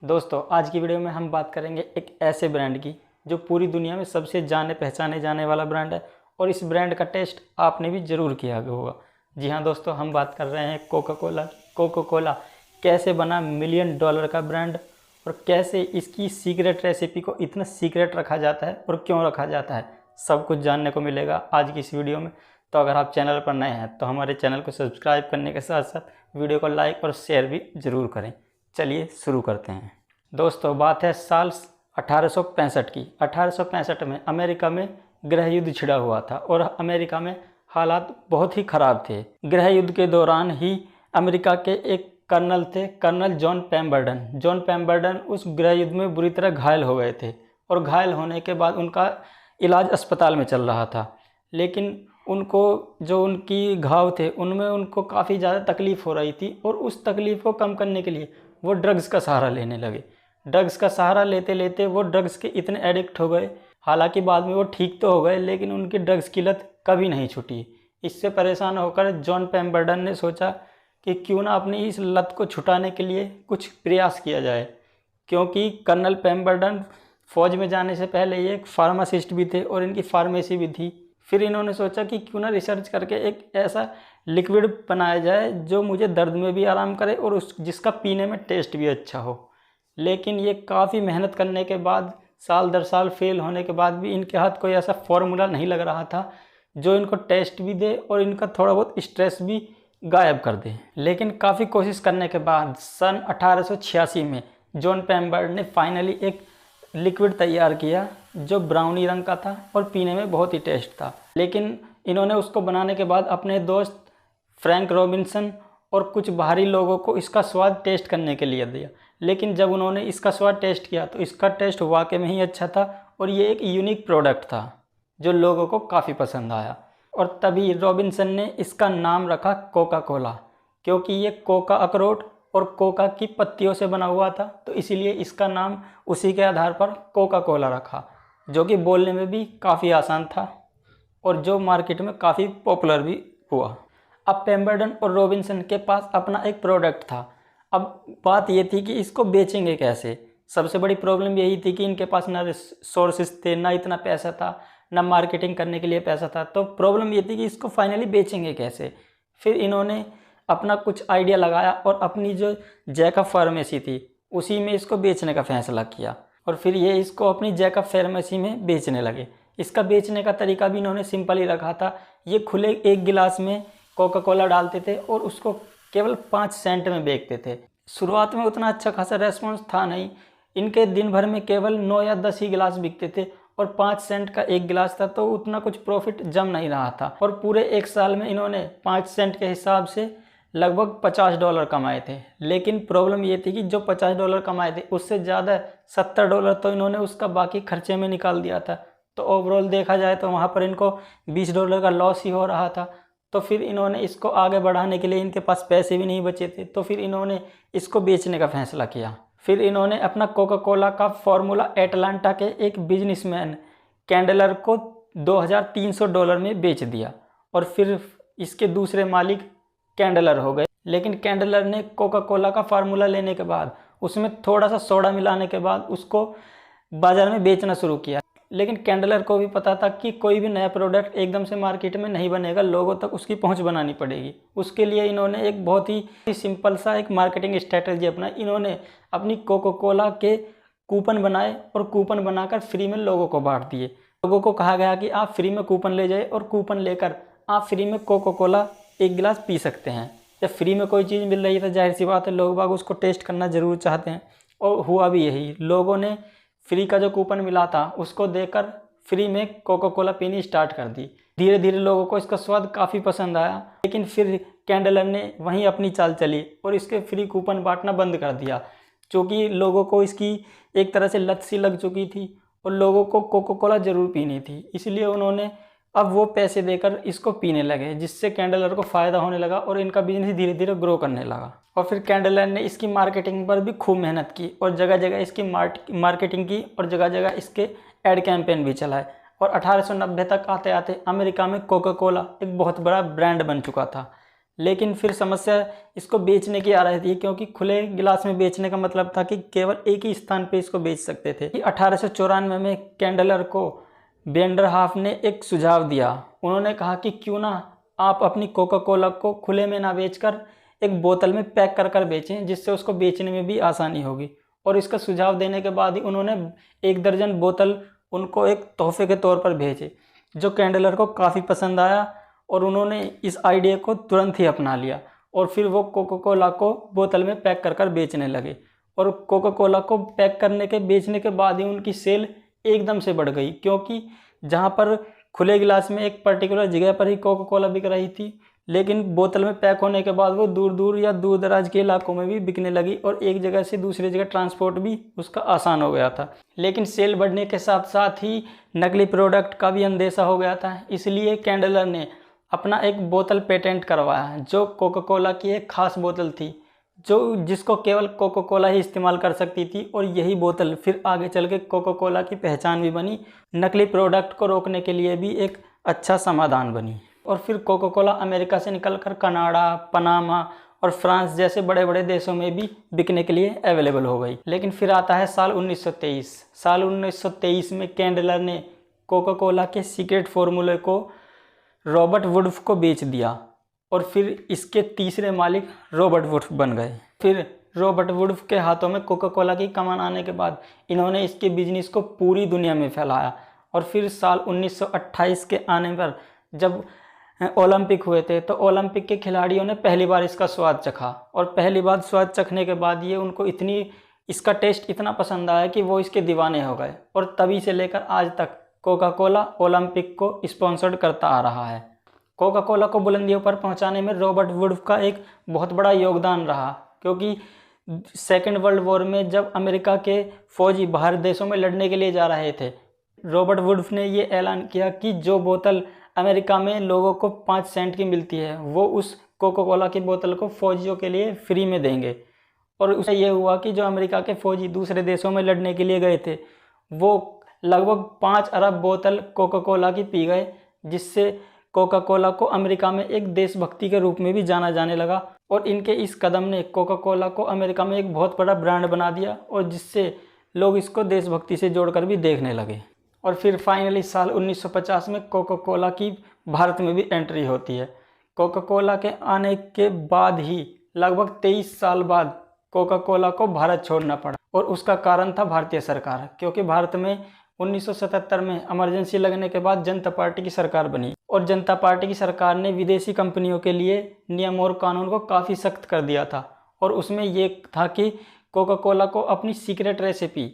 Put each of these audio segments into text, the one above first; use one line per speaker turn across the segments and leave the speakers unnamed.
दोस्तों आज की वीडियो में हम बात करेंगे एक ऐसे ब्रांड की जो पूरी दुनिया में सबसे जाने पहचाने जाने वाला ब्रांड है और इस ब्रांड का टेस्ट आपने भी ज़रूर किया होगा। जी हाँ दोस्तों, हम बात कर रहे हैं कोका कोला। कोका कोला कैसे बना मिलियन डॉलर का ब्रांड और कैसे इसकी सीक्रेट रेसिपी को इतना सीक्रेट रखा जाता है और क्यों रखा जाता है, सब कुछ जानने को मिलेगा आज की इस वीडियो में। तो अगर आप चैनल पर नए हैं तो हमारे चैनल को सब्सक्राइब करने के साथ साथ वीडियो को लाइक और शेयर भी ज़रूर करें। चलिए शुरू करते हैं। दोस्तों बात है साल 1865 की। 1865 में अमेरिका में गृह युद्ध छिड़ा हुआ था और अमेरिका में हालात बहुत ही ख़राब थे। गृह युद्ध के दौरान ही अमेरिका के एक कर्नल थे, कर्नल जॉन पेम्बरडन। जॉन पेम्बरडन उस गृह युद्ध में बुरी तरह घायल हो गए थे और घायल होने के बाद उनका इलाज अस्पताल में चल रहा था, लेकिन उनको जो उनकी घाव थे उनमें उनको काफ़ी ज़्यादा तकलीफ़ हो रही थी और उस तकलीफ़ को कम करने के लिए वो ड्रग्स का सहारा लेने लगे। ड्रग्स का सहारा लेते लेते वो ड्रग्स के इतने एडिक्ट हो गए, हालांकि बाद में वो ठीक तो हो गए लेकिन उनकी ड्रग्स की लत कभी नहीं छूटी। इससे परेशान होकर जॉन पेम्बरडन ने सोचा कि क्यों ना अपनी इस लत को छुटाने के लिए कुछ प्रयास किया जाए, क्योंकि कर्नल पेम्बरडन फ़ौज में जाने से पहले ये एक फार्मासिस्ट भी थे और इनकी फार्मेसी भी थी। फिर इन्होंने सोचा कि क्यों ना रिसर्च करके एक ऐसा लिक्विड बनाया जाए जो मुझे दर्द में भी आराम करे और जिसका पीने में टेस्ट भी अच्छा हो। लेकिन ये काफ़ी मेहनत करने के बाद, साल दर साल फेल होने के बाद भी इनके हाथ कोई ऐसा फॉर्मूला नहीं लग रहा था जो इनको टेस्ट भी दे और इनका थोड़ा बहुत स्ट्रेस भी गायब कर दे। लेकिन काफ़ी कोशिश करने के बाद सन 1886 में जॉन पेम्बर्ड ने फाइनली एक लिक्विड तैयार किया जो ब्राउनी रंग का था और पीने में बहुत ही टेस्ट था। लेकिन इन्होंने उसको बनाने के बाद अपने दोस्त फ्रैंक रॉबिन्सन और कुछ बाहरी लोगों को इसका स्वाद टेस्ट करने के लिए दिया। लेकिन जब उन्होंने इसका स्वाद टेस्ट किया तो इसका टेस्ट वाकई में ही अच्छा था और ये एक यूनिक प्रोडक्ट था जो लोगों को काफ़ी पसंद आया। और तभी रॉबिन्सन ने इसका नाम रखा कोका कोला, क्योंकि ये कोका अखरोट और कोका की पत्तियों से बना हुआ था, तो इसीलिए इसका नाम उसी के आधार पर कोका कोला रखा, जो कि बोलने में भी काफ़ी आसान था और जो मार्केट में काफ़ी पॉपुलर भी हुआ। अब पेम्बरडन और रॉबिन्सन के पास अपना एक प्रोडक्ट था। अब बात ये थी कि इसको बेचेंगे कैसे। सबसे बड़ी प्रॉब्लम यही थी कि इनके पास ना रिसोर्सेज थे, ना इतना पैसा था, ना मार्केटिंग करने के लिए पैसा था। तो प्रॉब्लम ये थी कि इसको फाइनली बेचेंगे कैसे। फिर इन्होंने अपना कुछ आइडिया लगाया और अपनी जो जैकब फार्मेसी थी उसी में इसको बेचने का फैसला किया और फिर ये इसको अपनी जैकब फार्मेसी में बेचने लगे। इसका बेचने का तरीका भी इन्होंने सिंपल ही रखा था। ये खुले एक गिलास में कोका कोला डालते थे और उसको केवल 5 सेंट में बेचते थे। शुरुआत में उतना अच्छा खासा रेस्पॉन्स था नहीं, इनके दिन भर में केवल 9 या 10 ही गिलास बिकते थे और 5 सेंट का एक गिलास था, तो उतना कुछ प्रॉफिट जम नहीं रहा था। और पूरे एक साल में इन्होंने 5 सेंट के हिसाब से लगभग $50 कमाए थे। लेकिन प्रॉब्लम ये थी कि जो $50 कमाए थे उससे ज़्यादा $70 तो इन्होंने उसका बाकी खर्चे में निकाल दिया था। तो ओवरऑल देखा जाए तो वहाँ पर इनको $20 का लॉस ही हो रहा था। तो फिर इन्होंने इसको आगे बढ़ाने के लिए इनके पास पैसे भी नहीं बचे थे, तो फिर इन्होंने इसको बेचने का फैसला किया। फिर इन्होंने अपना कोका कोला का फॉर्मूला एटलांटा के एक बिजनेसमैन कैंडलर को $2300 में बेच दिया और फिर इसके दूसरे मालिक कैंडलर हो गए। लेकिन कैंडलर ने कोका कोला का फार्मूला लेने के बाद उसमें थोड़ा सा सोडा मिलाने के बाद उसको बाज़ार में बेचना शुरू किया। लेकिन कैंडलर को भी पता था कि कोई भी नया प्रोडक्ट एकदम से मार्केट में नहीं बनेगा, लोगों तक उसकी पहुंच बनानी पड़ेगी। उसके लिए इन्होंने एक बहुत ही सिंपल सा एक मार्केटिंग स्ट्रेटजी अपनाई। इन्होंने अपनी कोका कोला के कूपन बनाए और कूपन बनाकर फ्री में लोगों को बांट दिए। लोगों को कहा गया कि आप फ्री में कूपन ले जाए और कूपन लेकर आप फ्री में कोका कोला एक गिलास पी सकते हैं। जब फ्री में कोई चीज़ मिल रही है तो जाहिर सी बात है लोग बाग उसको टेस्ट करना ज़रूर चाहते हैं और हुआ भी यही। लोगों ने फ्री का जो कूपन मिला था उसको देकर फ्री में कोका कोला पीनी स्टार्ट कर दी। धीरे धीरे लोगों को इसका स्वाद काफ़ी पसंद आया, लेकिन फिर कैंडलर ने वहीं अपनी चाल चली और इसके फ्री कूपन बांटना बंद कर दिया, क्योंकि लोगों को इसकी एक तरह से लत सी लग चुकी थी और लोगों को कोका कोला ज़रूर पीनी थी। इसलिए उन्होंने अब वो पैसे देकर इसको पीने लगे, जिससे कैंडलर को फ़ायदा होने लगा और इनका बिजनेस धीरे धीरे ग्रो करने लगा। और फिर कैंडलर ने इसकी मार्केटिंग पर भी खूब मेहनत की और जगह जगह इसकी मार्केटिंग की और जगह जगह इसके एड कैंपेन भी चलाए। और 1890 तक आते आते अमेरिका में कोका कोला एक बहुत बड़ा ब्रांड बन चुका था। लेकिन फिर समस्या इसको बेचने की आ रही थी, क्योंकि खुले गिलास में बेचने का मतलब था कि केवल एक ही स्थान पे इसको बेच सकते थे। 1894 में कैंडलर को वेंडरहाफ ने एक सुझाव दिया। उन्होंने कहा कि क्यों ना आप अपनी कोका कोला को खुले में ना बेचकर एक बोतल में पैक कर कर बेचें, जिससे उसको बेचने में भी आसानी होगी। और इसका सुझाव देने के बाद ही उन्होंने 1 दर्जन बोतल उनको एक तोहफे के तौर पर भेजे, जो कैंडलर को काफ़ी पसंद आया और उन्होंने इस आइडिया को तुरंत ही अपना लिया। और फिर वो कोका कोला को बोतल में पैक कर कर बेचने लगे। और कोका कोला को पैक करने के बेचने के बाद ही उनकी सेल एकदम से बढ़ गई, क्योंकि जहाँ पर खुले गिलास में एक पर्टिकुलर जगह पर ही कोका कोला बिक रही थी, लेकिन बोतल में पैक होने के बाद वो दूर दूर या दूर दराज के इलाकों में भी बिकने लगी और एक जगह से दूसरी जगह ट्रांसपोर्ट भी उसका आसान हो गया था। लेकिन सेल बढ़ने के साथ साथ ही नकली प्रोडक्ट का भी अंदेशा हो गया था। इसलिए कैंडलर ने अपना एक बोतल पेटेंट करवाया, जो कोका कोला की एक खास बोतल थी, जिसको केवल कोका कोला ही इस्तेमाल कर सकती थी। और यही बोतल फिर आगे चल के कोका कोला की पहचान भी बनी, नकली प्रोडक्ट को रोकने के लिए भी एक अच्छा समाधान बनी। और फिर कोका कोला अमेरिका से निकलकर कनाडा, पनामा और फ्रांस जैसे बड़े बड़े देशों में भी बिकने के लिए अवेलेबल हो गई। लेकिन फिर आता है साल 1923। साल 1923 में कैंडलर ने कोका कोला के सीक्रेट फॉर्मूले को रॉबर्ट वुड्फ को बेच दिया और फिर इसके तीसरे मालिक रॉबर्ट वुड्फ बन गए। फिर रॉबर्ट वुड्फ के हाथों में कोका कोला की कमान आने के बाद इन्होंने इसके बिजनेस को पूरी दुनिया में फैलाया। और फिर साल 1928 के आने पर जब ओलंपिक हुए थे, तो ओलंपिक के खिलाड़ियों ने पहली बार इसका स्वाद चखा। और पहली बार स्वाद चखने के बाद ये उनको इसका टेस्ट इतना पसंद आया कि वो इसके दीवाने हो गए। और तभी से लेकर आज तक कोका कोला ओलंपिक को स्पॉन्सर्ड करता आ रहा है। कोका कोला को बुलंदियों पर पहुंचाने में रॉबर्ट वुड्फ का एक बहुत बड़ा योगदान रहा, क्योंकि सेकेंड वर्ल्ड वॉर में जब अमेरिका के फौजी बाहर देशों में लड़ने के लिए जा रहे थे, रॉबर्ट वुड्फ ने ये ऐलान किया कि जो बोतल अमेरिका में लोगों को 5 सेंट की मिलती है, वो उस कोका कोला की बोतल को फौजियों के लिए फ्री में देंगे। और उससे ये हुआ कि जो अमेरिका के फौजी दूसरे देशों में लड़ने के लिए गए थे, वो लगभग 5 अरब बोतल कोका कोला की पी गए, जिससे कोका कोला को अमेरिका में एक देशभक्ति के रूप में भी जाना जाने लगा। और इनके इस कदम ने कोका कोला को अमेरिका में एक बहुत बड़ा ब्रांड बना दिया, और जिससे लोग इसको देशभक्ति से जोड़कर भी देखने लगे। और फिर फाइनली साल 1950 में कोका कोला की भारत में भी एंट्री होती है। कोका कोला के आने के बाद ही लगभग 23 साल बाद कोका कोला को भारत छोड़ना पड़ा, और उसका कारण था भारतीय सरकार, क्योंकि भारत में 1977 में इमरजेंसी लगने के बाद जनता पार्टी की सरकार बनी। और जनता पार्टी की सरकार ने विदेशी कंपनियों के लिए नियम और कानून को काफ़ी सख्त कर दिया था। और उसमें ये था कि कोका कोला को अपनी सीक्रेट रेसिपी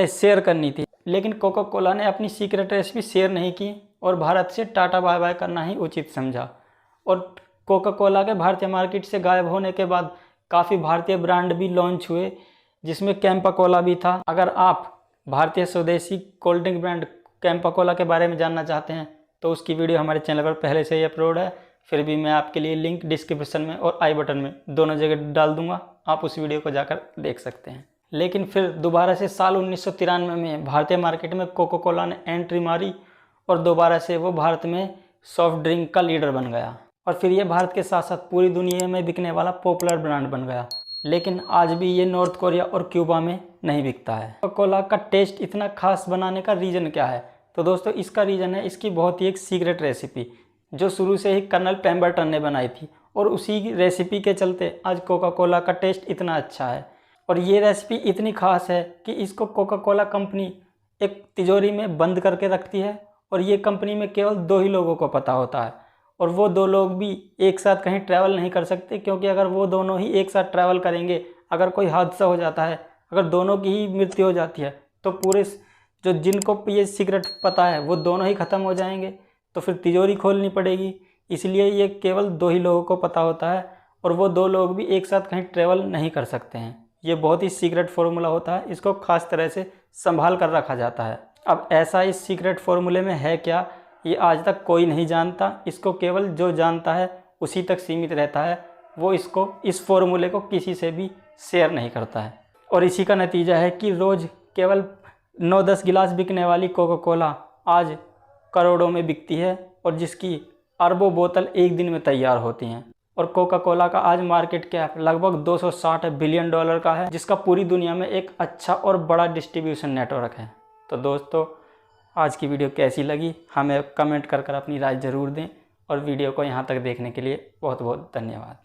शेयर करनी थी, लेकिन कोका कोला ने अपनी सीक्रेट रेसिपी शेयर नहीं की और भारत से टाटा बाय बाय करना ही उचित समझा। और कोका कोला के भारतीय मार्केट से गायब होने के बाद काफ़ी भारतीय ब्रांड भी लॉन्च हुए, जिसमें कैंपा कोला भी था। अगर आप भारतीय स्वदेशी cold drink brand Campa Cola के बारे में जानना चाहते हैं, तो उसकी वीडियो हमारे चैनल पर पहले से ही अपलोड है। फिर भी मैं आपके लिए लिंक डिस्क्रिप्शन में और आई बटन में दोनों जगह डाल दूंगा, आप उस वीडियो को जाकर देख सकते हैं। लेकिन फिर दोबारा से साल 1993 में भारतीय मार्केट में कोका कोला ने एंट्री मारी और दोबारा से वो भारत में सॉफ्ट ड्रिंक का लीडर बन गया। और फिर ये भारत के साथ साथ पूरी दुनिया में बिकने वाला पॉपुलर ब्रांड बन गया। लेकिन आज भी ये नॉर्थ कोरिया और क्यूबा में नहीं बिकता है। कोका कोला का टेस्ट इतना खास बनाने का रीज़न क्या है? तो दोस्तों, इसका रीज़न है इसकी बहुत ही एक सीक्रेट रेसिपी, जो शुरू से ही कर्नल पेम्बरटन ने बनाई थी। और उसी रेसिपी के चलते आज कोका कोला का टेस्ट इतना अच्छा है। और ये रेसिपी इतनी खास है कि इसको कोका कोला कंपनी एक तिजोरी में बंद करके रखती है, और ये कंपनी में केवल 2 ही लोगों को पता होता है। और वो 2 लोग भी एक साथ कहीं ट्रैवल नहीं कर सकते, क्योंकि अगर वो दोनों ही एक साथ ट्रैवल करेंगे, अगर कोई हादसा हो जाता है, अगर दोनों की ही मृत्यु हो जाती है, तो पूरे जो जिनको ये सीक्रेट पता है वो दोनों ही ख़त्म हो जाएंगे। तो फिर तिजोरी खोलनी पड़ेगी। इसलिए ये केवल 2 ही लोगों को पता होता है, और वो 2 लोग भी एक साथ कहीं ट्रैवल नहीं कर सकते हैं। ये बहुत ही सीक्रेट फार्मूला होता है, इसको खास तरह से संभाल कर रखा जाता है। अब ऐसा इस सीक्रेट फार्मूले में है क्या, ये आज तक कोई नहीं जानता। इसको केवल जो जानता है उसी तक सीमित रहता है। वो इस फार्मूले को किसी से भी शेयर नहीं करता है। और इसी का नतीजा है कि रोज़ केवल 9-10 गिलास बिकने वाली कोका कोला आज करोड़ों में बिकती है, और जिसकी अरबों बोतल एक दिन में तैयार होती हैं। और कोका कोला का आज मार्केट कैप लगभग 260 बिलियन डॉलर का है, जिसका पूरी दुनिया में एक अच्छा और बड़ा डिस्ट्रीब्यूशन नेटवर्क है। तो दोस्तों, आज की वीडियो कैसी लगी हमें कमेंट कर अपनी राय ज़रूर दें, और वीडियो को यहाँ तक देखने के लिए बहुत बहुत धन्यवाद।